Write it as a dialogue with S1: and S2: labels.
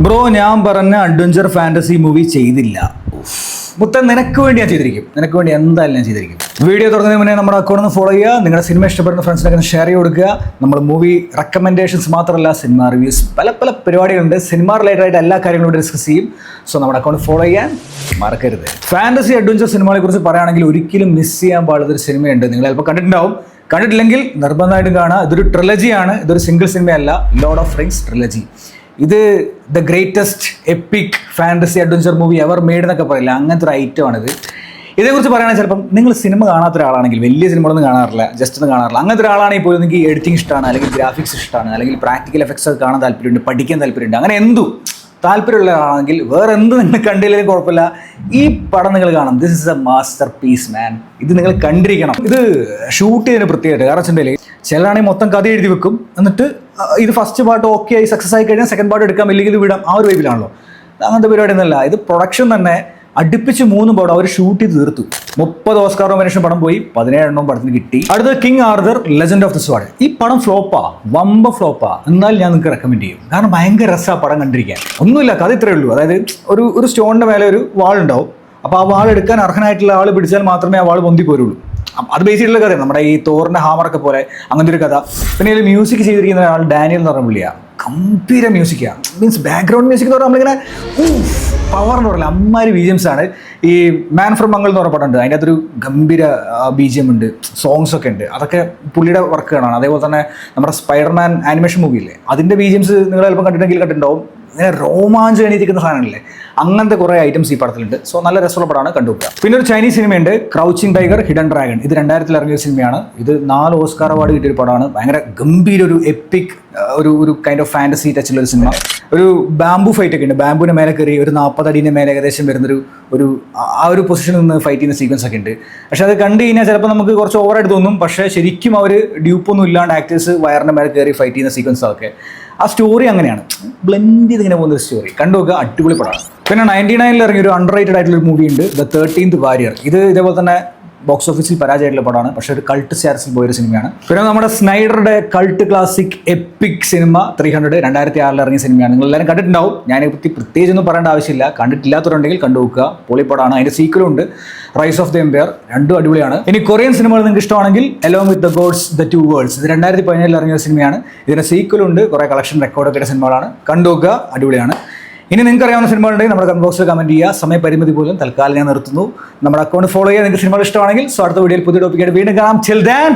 S1: Bro ഞാൻ പറഞ്ഞ adventure fantasy movie ചെയ്തില്ല. മുത്ത നിനക്ക് വേണ്ടി ഞാൻ ചെയ്തിരിക്കും, നിനക്ക് വേണ്ടി എന്തായാലും ഞാൻ ചെയ്തിരിക്കും. വീഡിയോ തുറന്നതിന് മുന്നേ നമ്മുടെ അക്കൗണ്ട് ഒന്ന് ഫോളോ ചെയ്യുക, നിങ്ങളുടെ സിനിമ ഇഷ്ടപ്പെടുന്ന ഫ്രണ്ട്സിനൊക്കെ ഒന്ന് ഷെയർ ചെയ്ത് കൊടുക്കുക. നമ്മൾ മൂവി റെക്കമെൻഡേഷൻസ് മാത്രമല്ല, സിനിമ റിവ്യൂസ് പല പരിപാടികളുണ്ട്. സിനിമ റിലേറ്റഡ് ആയിട്ട് എല്ലാ കാര്യങ്ങളും ഇവിടെ ഡിസ്കസ് ചെയ്യും. സോ നമ്മുടെ അക്കൗണ്ട് ഫോളോ ചെയ്യാൻ മറക്കരുത്. ഫാന്റസി അഡ്വഞ്ചർ സിനിമകളെ കുറിച്ച് പറയുകയാണെങ്കിൽ ഒരിക്കലും മിസ് ചെയ്യാൻ പാടുന്നൊരു സിനിമയുണ്ട്. നിങ്ങൾ ചിലപ്പോൾ കണ്ടിട്ടുണ്ടാവും, കണ്ടിട്ടില്ലെങ്കിൽ നിർബന്ധമായിട്ടും കാണുക. ഇതൊരു ട്രിലജിയാണ്, ഇതൊരു സിംഗിൾ സിനിമയല്ല. Lord of Rings trilogy. ഇത് the greatest epic fantasy adventure movie ever made എന്നൊക്കെ പറയില്ല, അങ്ങനത്തെ ഒരു ഐറ്റമാണിത്. ഇതേക്കുറിച്ച് പറയുകയാണെങ്കിൽ ചിലപ്പം നിങ്ങൾ സിനിമ കാണാത്ത ഒരാളാണെങ്കിൽ, വലിയ സിനിമകളൊന്നും കാണാറില്ല, ജസ്റ്റ് ഒന്നും കാണാറില്ല, അങ്ങനത്തെ ഒരാളാണെങ്കിൽ പോലും നിങ്ങൾക്ക് എഡിറ്റിംഗ് ഇഷ്ടമാണ്, അല്ലെങ്കിൽ ഗ്രാഫിക്സ് ഇഷ്ടമാണ്, അല്ലെങ്കിൽ പ്രാക്ടിക്കൽ എഫക്ട്സ് ഒക്കെ കാണാൻ താല്പര്യമുണ്ട്, പഠിക്കാൻ താല്പര്യമുണ്ട്, അങ്ങനെ എന്തും താല്പര്യമുള്ള ആളാണെങ്കിൽ വേറെ എന്ത് നിങ്ങൾ കണ്ടില്ലെങ്കിലും കുഴപ്പമില്ല, ഈ പടം നിങ്ങൾ കാണണം. This is a masterpiece man. ഇത് നിങ്ങൾ കണ്ടിരിക്കണം. ഇത് ഷൂട്ട് ചെയ്യുന്ന പ്രത്യേകത കാരണം വെച്ചിട്ടുണ്ടെങ്കിൽ ചിലരാണെങ്കിൽ മൊത്തം കഥ എഴുതി വെക്കും, എന്നിട്ട് ഇത് ഫസ്റ്റ് പാർട്ട് ഓക്കെ ആയി സക്സസ് ആയി കഴിഞ്ഞാൽ സെക്കൻഡ് പാർട്ട് എടുക്കാം, ഇല്ലെങ്കിൽ ഇത് വിടാം, ആ ഒരു വൈബിലാണല്ലോ. അങ്ങനത്തെ പരിപാടി ഒന്നുമല്ല. ഇത് പ്രൊഡക്ഷൻ തന്നെ അടുപ്പിച്ച് 3 പടം അവർ ഷൂട്ട് ചെയ്ത് തീർത്തു. 30 ഓസ്കാർ നോമിനേഷൻ പടം പോയി, 17 പടത്തിന് കിട്ടി. അടുത്ത king Arthur legend of the sword. ഈ പടം ഫ്ലോപ്പാ, വമ്പ ഫ്ലോപ്പാ. എന്നാൽ ഞാൻ നിങ്ങൾക്ക് റെക്കമെൻഡ് ചെയ്യും, കാരണം ഭയങ്കര രസമാണ് പടം കണ്ടിരിക്കാൻ. ഒന്നുമില്ല, കഥ ഇത്രയേ ഉള്ളൂ. അതായത് ഒരു സ്റ്റോണിന്റെ മേലെ ഒരു വാൾ ഉണ്ടാവും. അപ്പോൾ ആ വാൾ എടുക്കാൻ അർഹനായിട്ടുള്ള ആൾ പിടിച്ചാൽ മാത്രമേ ആ വാൾ പൊന്തി പോരുള്ളൂ. അത് ബേസ് ചെയ്തിട്ടുള്ള കഥയാണ്, നമ്മുടെ ഈ തോറിന്റെ ഹാമറൊക്കെ പോലെ അങ്ങനത്തെ ഒരു കഥ. പിന്നെ ഇതിൽ മ്യൂസിക് ചെയ്തിരിക്കുന്ന ആൾ ഡാനിയൽ എന്ന് പറഞ്ഞ പുള്ളിയാണ്. ഗംഭീര മ്യൂസിക്കാണ്, മീൻസ് ബാക്ക്ഗ്രൗണ്ട് മ്യൂസിക് എന്ന് പറഞ്ഞാൽ നമ്മളിങ്ങനെ പവർ എന്ന് പറയില്ല, അമ്മാര് ബീജിയംസ് ആണ്. ഈ മാൻ ഫ്രം മംഗൾ എന്ന് പറഞ്ഞ പടം ഉണ്ട്, അതിൻ്റെ അകത്തൊരു ഗംഭീര ബീജിയം ഉണ്ട്, സോങ്സ് ഒക്കെ ഉണ്ട്. അതൊക്കെ പുള്ളിയുടെ വർക്കുകളാണ്. അതേപോലെ തന്നെ നമ്മുടെ സ്പൈഡർമാൻ ആനിമേഷൻ മൂവിയില്ലേ, അതിൻ്റെ ബീജിയംസ് നിങ്ങൾ ചിലപ്പോൾ കണ്ടിട്ടുണ്ടാവും. ഇങ്ങനെ രോമാഞ്ചം എണീറ്റിരിക്കുന്ന സാധനങ്ങളില്ലേ, അങ്ങനത്തെ കുറേ ഐറ്റംസ് ഈ പടത്തിലുണ്ട്. സോ നല്ല രസമുള്ള പടമാണ്, കണ്ടുപോകുക. പിന്നെ ഒരു ചൈനീസ് സിനിമയുണ്ട്, ക്രൗച്ചിങ് ടൈഗർ ഹിഡൻ ഡ്രാഗൺ. ഇത് 2000 ഇറങ്ങിയ സിനിമയാണ്. ഇത് 4 ഓസ്കാർ അവാർഡ് കിട്ടിയൊരു പടമാണ്. ഭയങ്കര ഗംഭീര ഒരു എപ്പിക് ഒരു കൈൻഡ് ഓഫ് ഫാന്റസി ടച്ചുള്ള ഒരു സിനിമ. ഒരു ബാംബു ഫൈറ്റ് ഒക്കെ ഉണ്ട്, ബാംബുവിൻ്റെ മേലെ കയറി ഒരു 40 അടീൻ്റെ മേലെ ഏകദേശം വരുന്നൊരു ആ ഒരു പൊസിഷനിൽ നിന്ന് ഫൈറ്റ് ചെയ്യുന്ന സീക്വൻസ് ഒക്കെ ഉണ്ട്. പക്ഷെ അത് കണ്ടു കഴിഞ്ഞാൽ ചിലപ്പോൾ നമുക്ക് കുറച്ച് ഓവറായിട്ട് തോന്നും. പക്ഷേ ശരിക്കും അവർ ഡ്യൂപ്പൊന്നും ഇല്ലാണ്ട് ആക്ടേഴ്സ് വയറിൻ്റെ മേലെ കയറി ഫൈറ്റ് ചെയ്യുന്ന സീക്വൻസ് ഒക്കെ, ആ സ്റ്റോറി അങ്ങനെയാണ് ബ്ലെൻഡ് ചെയ്തിങ്ങനെ പോകുന്ന ഒരു സ്റ്റോറി. കണ്ടുപോകുക, അടിപൊളി പടമാണ്. പിന്നെ 99 ഇറങ്ങിയ ഒരു അണ്ടർറേറ്റഡ് ആയിട്ടുള്ള ഒരു മൂവി ഉണ്ട്, ദ 13th വാരിയർ. ഇത് ഇതേപോലെ തന്നെ ബോക്സ് ഓഫീസിൽ പരാജയമായിട്ടുള്ള പടമാണ്, പക്ഷേ ഒരു കൾട്ട് സ്റ്റാറ്റസിൽ പോയൊരു സിനിമയാണ്. പിന്നെ നമ്മുടെ സ്നൈഡറുടെ കൾട്ട് ക്ലാസിക് എപ്പിക് സിനിമ 300 2006 ഇറങ്ങിയ സിനിമയാണ്. നിങ്ങളെല്ലാവരും കണ്ടിട്ടുണ്ടാവും, ഞാനെപ്പറ്റി പ്രത്യേകിച്ചൊന്നും പറയേണ്ട ആവശ്യമില്ല. കണ്ടിട്ടില്ലാത്തവരുണ്ടെങ്കിൽ കണ്ടുപോക്കുക, പൊളിപ്പടമാണ്. അതിൻ്റെ സീക്വലും ഉണ്ട്, റൈസ് ഓഫ് ദി എംപയർ. രണ്ടും അടിപൊളിയാണ്. ഇനി കൊറിയൻ സിനിമകൾ നിങ്ങൾക്ക് ഇഷ്ടമാണെങ്കിൽ along with the gods the two worlds, ഇത് 2017 ഇറങ്ങിയ സിനിമയാണ്. ഇതിൻ്റെ സീക്വലുണ്ട്, കുറേ കളക്ഷൻ റെക്കോർഡൊക്കെ സിനിമകളാണ്. കണ്ടുപോക്കുക, അടിപൊളിയാണ്. ഇനി നിങ്ങൾക്ക് അറിയാവുന്ന സിനിമകളുണ്ടെങ്കിൽ നമ്മുടെ കമന്റ് ബോക്സിൽ കമന്റ് ചെയ്യുക. സമയപരിമിതി പോലും തൽക്കാലം ഞാൻ നിർത്തുന്നു. നമ്മുടെ അക്കൗണ്ട് ഫോളോ ചെയ്യുക. നിങ്ങൾക്ക് സിനിമകൾ ഇഷ്ടമാണെങ്കിൽ. സോ അടുത്ത വീഡിയോയിൽ പുതിയ ടോപ്പിക്കായിട്ട് വീണ്ടും കാണാം. Till then.